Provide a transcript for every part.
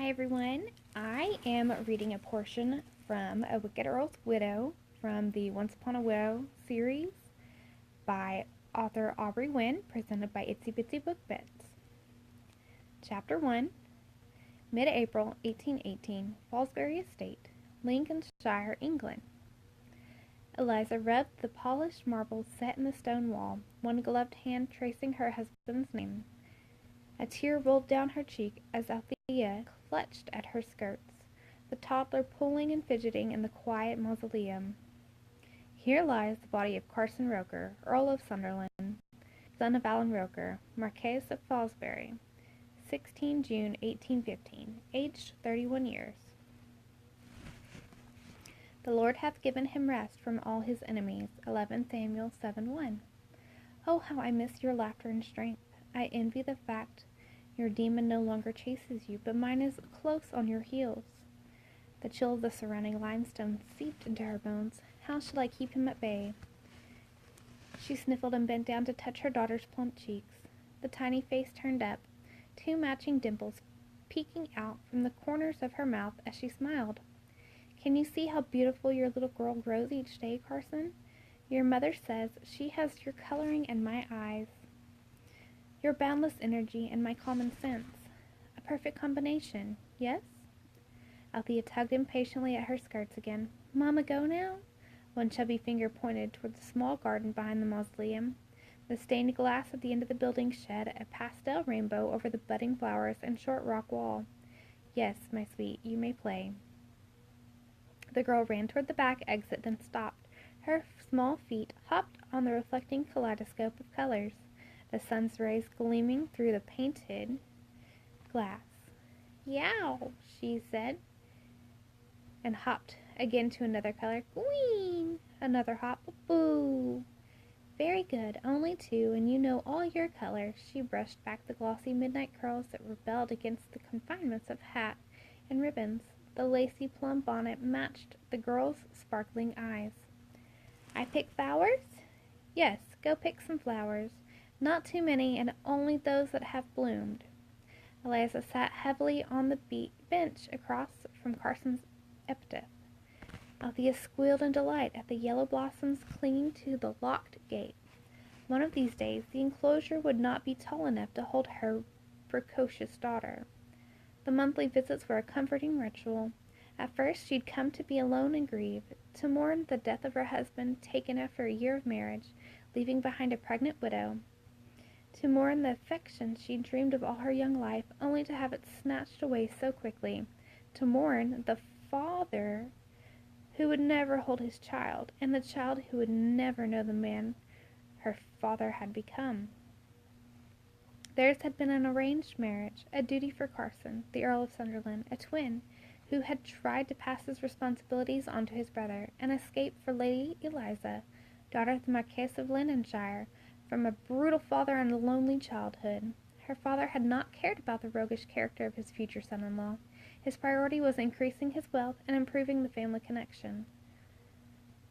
Hi everyone, I am reading a portion from A Wicked Earl's Widow from the Once Upon a Widow series by author Aubrey Wynne, presented by Itsy Bitsy Book Bits. Chapter 1, Mid-April 1818, Fallsbury Estate, Lincolnshire, England. Eliza rubbed the polished marble set in the stone wall, one gloved hand tracing her husband's name. A tear rolled down her cheek as Althea clutched at her skirts, the toddler pulling and fidgeting in the quiet mausoleum. Here lies the body of Carson Roker, Earl of Sunderland, son of Alan Roker, Marquess of Fallsbury, 16 June 1815, aged 31 years. The Lord hath given him rest from all his enemies. 11 Samuel 7:1. Oh, how I miss your laughter and strength! I envy the fact your demon no longer chases you, but mine is close on your heels. The chill of the surrounding limestone seeped into her bones. How shall I keep him at bay? She sniffled and bent down to touch her daughter's plump cheeks. The tiny face turned up, two matching dimples peeking out from the corners of her mouth as she smiled. Can you see how beautiful your little girl grows each day, Carson? Your mother says she has your coloring and my eyes, your boundless energy and my common sense. A perfect combination, yes? Althea tugged impatiently at her skirts again. Mamma, go now? One chubby finger pointed toward the small garden behind the mausoleum. The stained glass at the end of the building shed a pastel rainbow over the budding flowers and short rock wall. Yes, my sweet, you may play. The girl ran toward the back exit, then stopped. Her small feet hopped on the reflecting kaleidoscope of colors, the sun's rays gleaming through the painted glass. Yow, she said, and hopped again to another color. Queen! Another hop. Boo! Very good, only two, and you know all your colors. She brushed back the glossy midnight curls that rebelled against the confinements of hat and ribbons. The lacy plum bonnet matched the girl's sparkling eyes. I pick flowers? Yes, go pick some flowers. Not too many, and only those that have bloomed. Eliza sat heavily on the bench across from Carson's epitaph. Althea squealed in delight at the yellow blossoms clinging to the locked gate. One of these days the enclosure would not be tall enough to hold her precocious daughter. The monthly visits were a comforting ritual. At first she'd come to be alone and grieve, to mourn the death of her husband, taken after a year of marriage, leaving behind a pregnant widow, to mourn the affection she'd dreamed of all her young life, only to have it snatched away so quickly, to mourn the father who would never hold his child, and the child who would never know the man her father had become. Theirs had been an arranged marriage, a duty for Carson, the Earl of Sunderland, a twin, who had tried to pass his responsibilities on to his brother, an escape for Lady Eliza, daughter of the Marquess of Lincolnshire, from a brutal father and a lonely childhood. Her father had not cared about the roguish character of his future son-in-law. His priority was increasing his wealth and improving the family connection.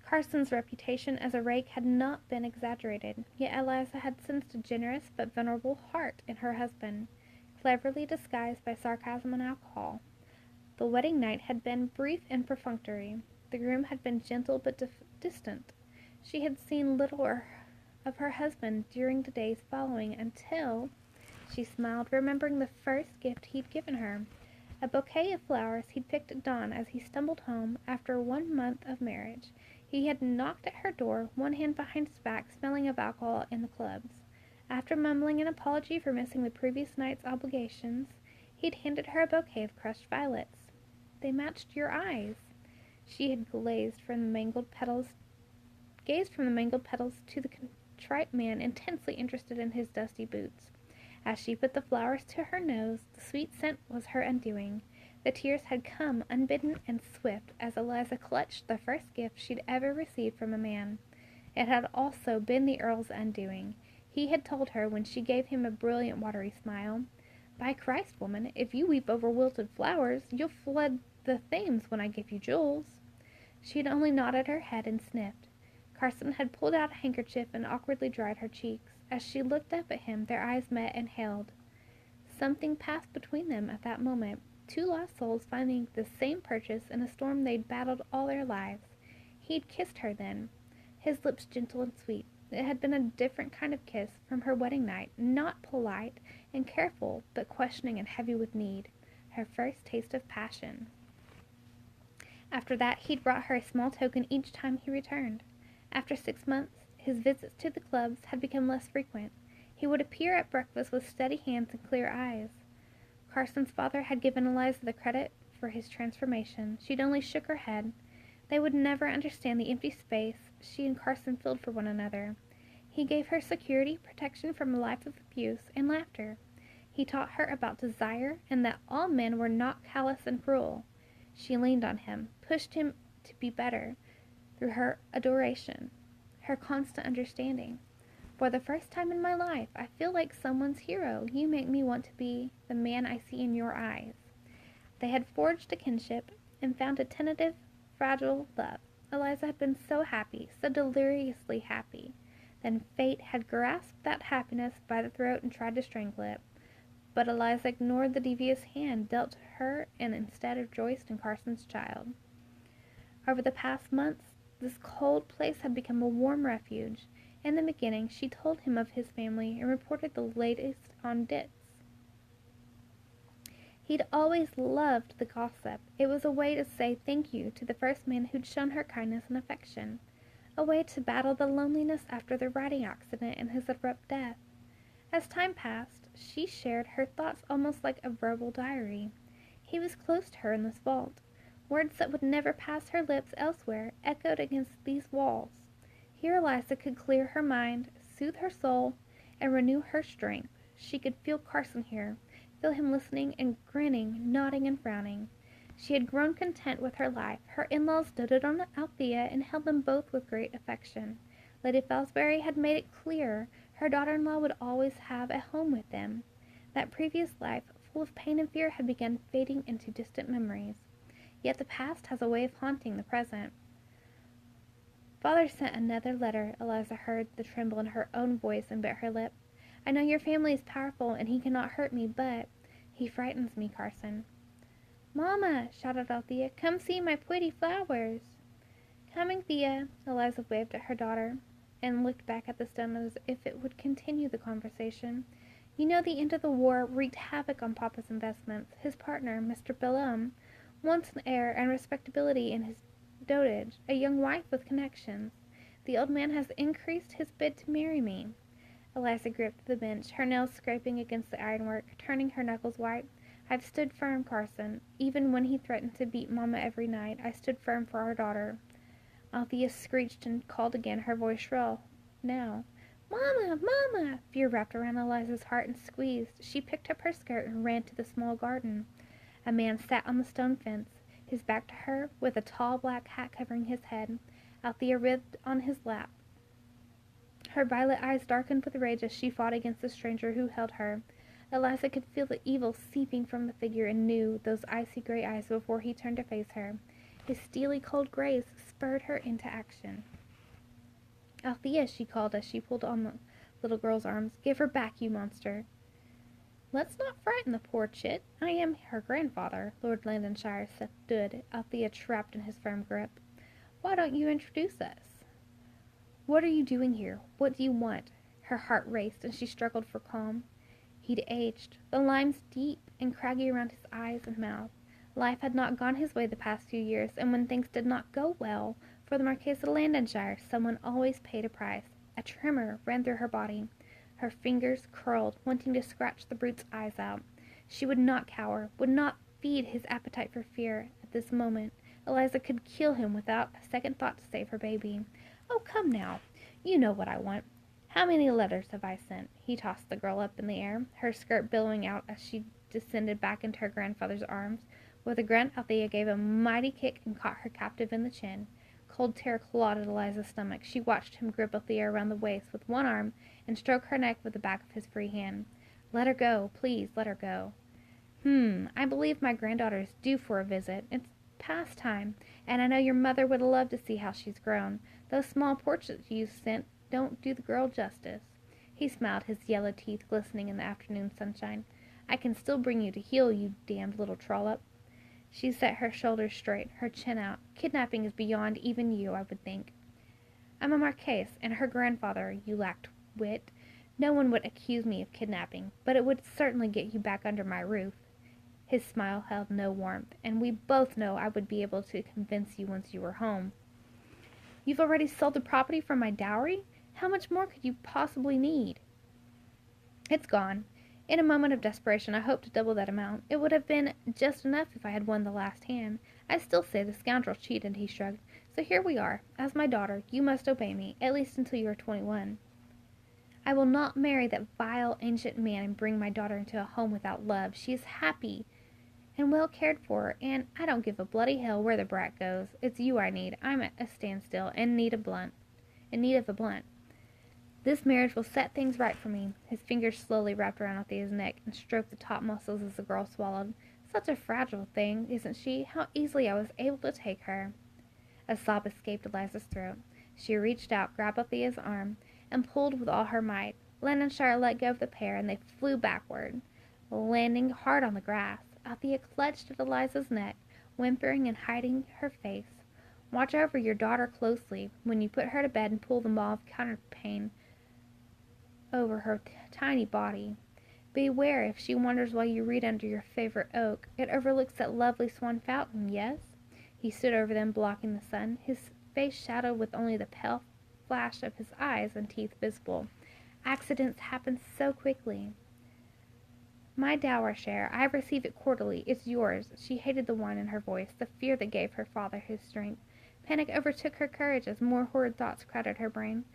Carson's reputation as a rake had not been exaggerated, yet Eliza had sensed a generous but venerable heart in her husband, cleverly disguised by sarcasm and alcohol. The wedding night had been brief and perfunctory. The groom had been gentle but distant. She had seen little of her husband during the days following until she smiled, remembering the first gift he'd given her, a bouquet of flowers he'd picked at dawn as he stumbled home after 1 month of marriage. He had knocked at her door, one hand behind his back, smelling of alcohol in the clubs. After mumbling an apology for missing the previous night's obligations, he'd handed her a bouquet of crushed violets. They matched your eyes. She had gazed from the mangled petals to the contrite man, intensely interested in his dusty boots. As she put the flowers to her nose, the sweet scent was her undoing. The tears had come unbidden and swift as Eliza clutched the first gift she'd ever received from a man. It had also been the Earl's undoing. He had told her when she gave him a brilliant, watery smile, "By Christ, woman, if you weep over wilted flowers, you'll flood the Thames when I give you jewels." She had only nodded her head and sniffed. Carson had pulled out a handkerchief and awkwardly dried her cheeks. As she looked up at him, their eyes met and held. Something passed between them at that moment. two lost souls finding the same purchase in a storm they'd battled all their lives. He'd kissed her then, his lips gentle and sweet. It had been a different kind of kiss from her wedding night, not polite and careful, but questioning and heavy with need. Her first taste of passion. After that, he'd brought her a small token each time he returned. After 6 months, his visits to the clubs had become less frequent. He would appear at breakfast with steady hands and clear eyes. Carson's father had given Eliza the credit for his transformation. She'd only shook her head. They would never understand the empty space she and Carson filled for one another. He gave her security, protection from a life of abuse, and laughter. He taught her about desire and that all men were not callous and cruel. She leaned on him, pushed him to be better through her adoration, her constant understanding. For the first time in my life, I feel like someone's hero. You make me want to be the man I see in your eyes. They had forged a kinship and found a tentative, fragile love. Eliza had been so happy, so deliriously happy. Then fate had grasped that happiness by the throat and tried to strangle it. But Eliza ignored the devious hand dealt to her and instead rejoiced in Carson's child. Over the past months, this cold place had become a warm refuge. In the beginning, she told him of his family and reported the latest on Ditz. He'd always loved the gossip. It was a way to say thank you to the first man who'd shown her kindness and affection, a way to battle the loneliness after the riding accident and his abrupt death. As time passed, she shared her thoughts almost like a verbal diary. He was close to her in this vault. Words that would never pass her lips elsewhere echoed against these walls. Here Eliza could clear her mind, soothe her soul, and renew her strength. She could feel Carson here, feel him listening and grinning, nodding and frowning. She had grown content with her life. Her in-laws doted on Althea and held them both with great affection. Lady Felsbury had made it clear her daughter-in-law would always have a home with them. That previous life, full of pain and fear, had begun fading into distant memories. Yet the past has a way of haunting the present. Father sent another letter. Eliza heard the tremble in her own voice and bit her lip. I know your family is powerful and he cannot hurt me, but he frightens me, Carson. Mamma, shouted Althea, come see my pretty flowers. Coming, Thea. Eliza waved at her daughter and looked back at the stone as if it would continue the conversation. You know the end of the war wreaked havoc on Papa's investments. His partner, Mr. Bellum, wants an heir and respectability in his dotage, a young wife with connections. The old man has increased his bid to marry me. Eliza gripped the bench, her nails scraping against the ironwork, turning her knuckles white. I've stood firm, Carson. Even when he threatened to beat Mamma every night, I stood firm for our daughter. Althea screeched and called again, her voice shrill. Now, Mamma! Mamma! Fear wrapped around Eliza's heart and squeezed. She picked up her skirt and ran to the small garden. A man sat on the stone fence, his back to her, with a tall black hat covering his head. Althea writhed on his lap. Her violet eyes darkened with rage as she fought against the stranger who held her. Eliza could feel the evil seeping from the figure and knew those icy gray eyes before he turned to face her. His steely cold grace spurred her into action. Althea, she called as she pulled on the little girl's arms. Give her back, you monster. Let's not frighten the poor chit. I am her grandfather. Lord Landenshire stood, Althea trapped in his firm grip. Why don't you introduce us? What are you doing here? What do you want? Her heart raced, and she struggled for calm. He'd aged, the lines deep and craggy around his eyes and mouth. Life had not gone his way the past few years, and when things did not go well for the Marquess of Landenshire, someone always paid a price. A tremor ran through her body. Her fingers curled, wanting to scratch the brute's eyes out. She would not cower, would not feed his appetite for fear. At this moment, Eliza could kill him without a second thought to save her baby. Oh, come now. You know what I want. How many letters have I sent? He tossed the girl up in the air, her skirt billowing out as she descended back into her grandfather's arms. With a grunt, Althea gave a mighty kick and caught her captive in the chin. Cold terror clawed at Eliza's stomach. She watched him grip Althea around the waist with one arm and stroke her neck with the back of his free hand. Let her go, please, let her go. I believe my granddaughter is due for a visit. It's past time, and I know your mother would love to see how she's grown. Those small portraits you sent don't do the girl justice. He smiled, his yellow teeth glistening in the afternoon sunshine. I can still bring you to heel, you damned little trollop." She set her shoulders straight, her chin out. "Kidnapping is beyond even you, I would think. I'm a marquise, and her grandfather. You lacked wit. No one would accuse me of kidnapping, but it would certainly get you back under my roof." His smile held no warmth. "And we both know I would be able to convince you once you were home." "You've already sold the property for my dowry? How much more could you possibly need?" "It's gone. In a moment of desperation I hoped to double that amount. It would have been just enough if I had won the last hand. I still say the scoundrel cheated," he shrugged. "So here we are. As my daughter, you must obey me, at least until you are 21. I will not marry that vile, ancient man and bring my daughter into a home without love. She is happy and well cared for, and I don't give a bloody hell where the brat goes. It's you I need. I'm at a standstill and in need of a blunt. This marriage will set things right for me." His fingers slowly wrapped around Althea's neck and stroked the top muscles as the girl swallowed. "Such a fragile thing, isn't she? How easily I was able to take her." A sob escaped Eliza's throat. She reached out, grabbed Althea's arm, and pulled with all her might. Landonshire let go of the pair, and they flew backward, landing hard on the grass. Althea clutched at Eliza's neck, whimpering and hiding her face. "Watch over your daughter closely when you put her to bed, and pull the mauve counterpane over her tiny body. Beware if she wanders while you read under your favorite oak. It overlooks that lovely Swan Fountain, yes?" He stood over them, blocking the sun, his face shadowed with only the pale flash of his eyes and teeth visible. "Accidents happen so quickly." "My dower share. I receive it quarterly. It's yours." She hated the whine in her voice, the fear that gave her father his strength. Panic overtook her courage as more horrid thoughts crowded her brain.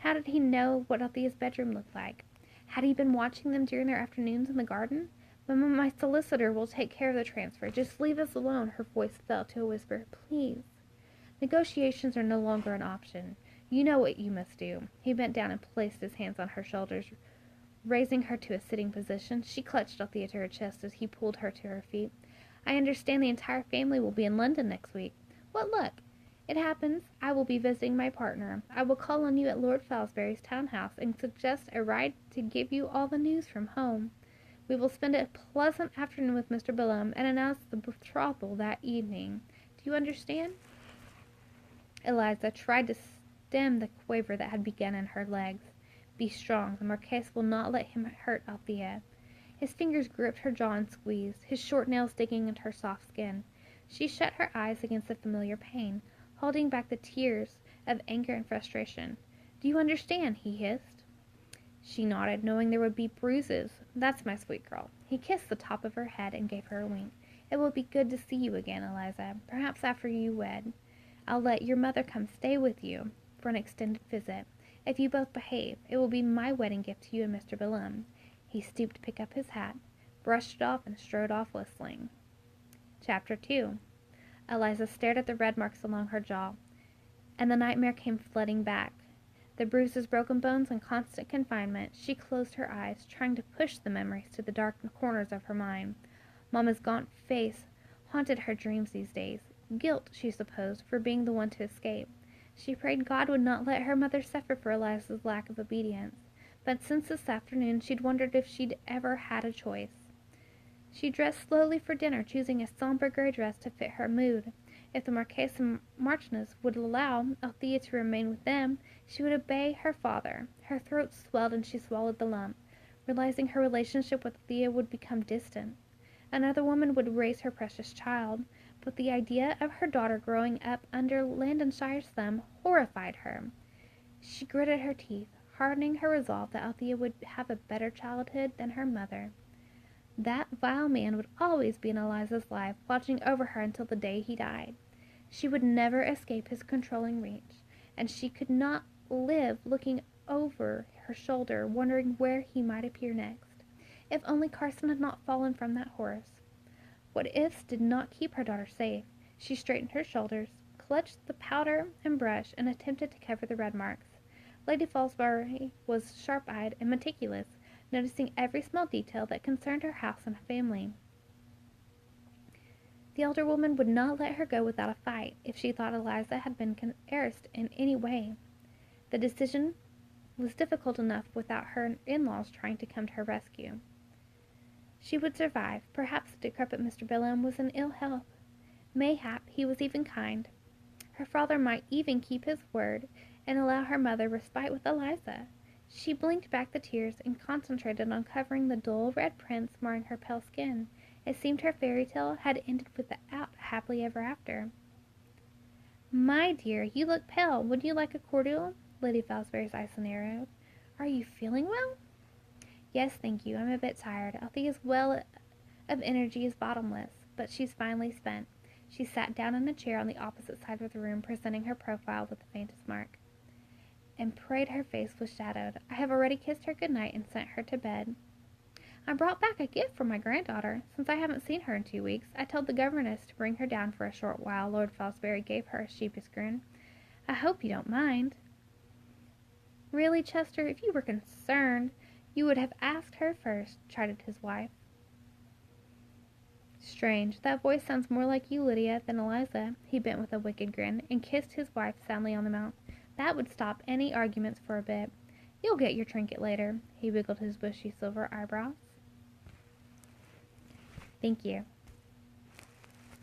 How did he know what Althea's bedroom looked like? Had he been watching them during their afternoons in the garden? "Mamma, my solicitor will take care of the transfer. Just leave us alone." Her voice fell to a whisper. "Please." "Negotiations are no longer an option. You know what you must do." He bent down and placed his hands on her shoulders, raising her to a sitting position. She clutched Althea to her chest as he pulled her to her feet. "I understand the entire family will be in London next week." "What luck!" "It happens I will be visiting my partner. I will call on you at Lord Salisbury's town-house and suggest a ride to give you all the news from home. We will spend a pleasant afternoon with Mr. Billum and announce the betrothal that evening. Do you understand?" Eliza tried to stem the quaver that had begun in her legs. "Be strong. The Marquess will not let him hurt Althea." His fingers gripped her jaw and squeezed, his short nails digging into her soft skin. She shut her eyes against the familiar pain, holding back the tears of anger and frustration. "Do you understand?" he hissed. She nodded, knowing there would be bruises. "That's my sweet girl." He kissed the top of her head and gave her a wink. "It will be good to see you again, Eliza. Perhaps after you wed. I'll let your mother come stay with you for an extended visit. If you both behave, it will be my wedding gift to you and Mr. Billum." He stooped to pick up his hat, brushed it off, and strode off whistling. Chapter 2. Eliza stared at the red marks along her jaw, and the nightmare came flooding back. The bruises, broken bones, and constant confinement. She closed her eyes, trying to push the memories to the dark corners of her mind. Mamma's gaunt face haunted her dreams these days. Guilt, she supposed, for being the one to escape. She prayed God would not let her mother suffer for Eliza's lack of obedience. But since this afternoon she'd wondered if she'd ever had a choice. She dressed slowly for dinner, choosing a somber gray dress to fit her mood. If the Marquess and Marchioness would allow Althea to remain with them, she would obey her father. Her throat swelled and she swallowed the lump, realizing her relationship with Althea would become distant. Another woman would raise her precious child, but the idea of her daughter growing up under Landonshire's thumb horrified her. She gritted her teeth, hardening her resolve that Althea would have a better childhood than her mother. That vile man would always be in Eliza's life, watching over her until the day he died. She would never escape his controlling reach, and she could not live looking over her shoulder, wondering where he might appear next. If only Carson had not fallen from that horse. What ifs did not keep her daughter safe. She straightened her shoulders, clutched the powder and brush, and attempted to cover the red marks. Lady Salisbury was sharp-eyed and meticulous, noticing every small detail that concerned her house and family. The elder woman would not let her go without a fight if she thought Eliza had been coerced in any way. The decision was difficult enough without her in-laws trying to come to her rescue. She would survive. Perhaps the decrepit Mr. Billum was in ill health. Mayhap he was even kind. Her father might even keep his word and allow her mother respite with Eliza. She blinked back the tears and concentrated on covering the dull red prints marring her pale skin. It seemed her fairy tale had ended without happily ever after. "My dear, you look pale. Would you like a cordial?" Lady Salisbury's eyes narrowed. "Are you feeling well?" "Yes, thank you. I'm a bit tired. Althea's well of energy is bottomless, but she's finally spent." She sat down in a chair on the opposite side of the room, presenting her profile with the faintest mark, and prayed her face was shadowed. "I have already kissed her good night and sent her to bed. I brought back a gift for my granddaughter. Since I haven't seen her in 2 weeks, I told the governess to bring her down for a short while." Lord Salisbury gave her a sheepish grin. "I hope you don't mind." "Really, Chester, if you were concerned, you would have asked her first," chided his wife. "Strange. That voice sounds more like you, Lydia, than Eliza." He bent with a wicked grin, and kissed his wife soundly on the mouth. "That would stop any arguments for a bit. You'll get your trinket later." He wiggled his bushy silver eyebrows. "Thank you."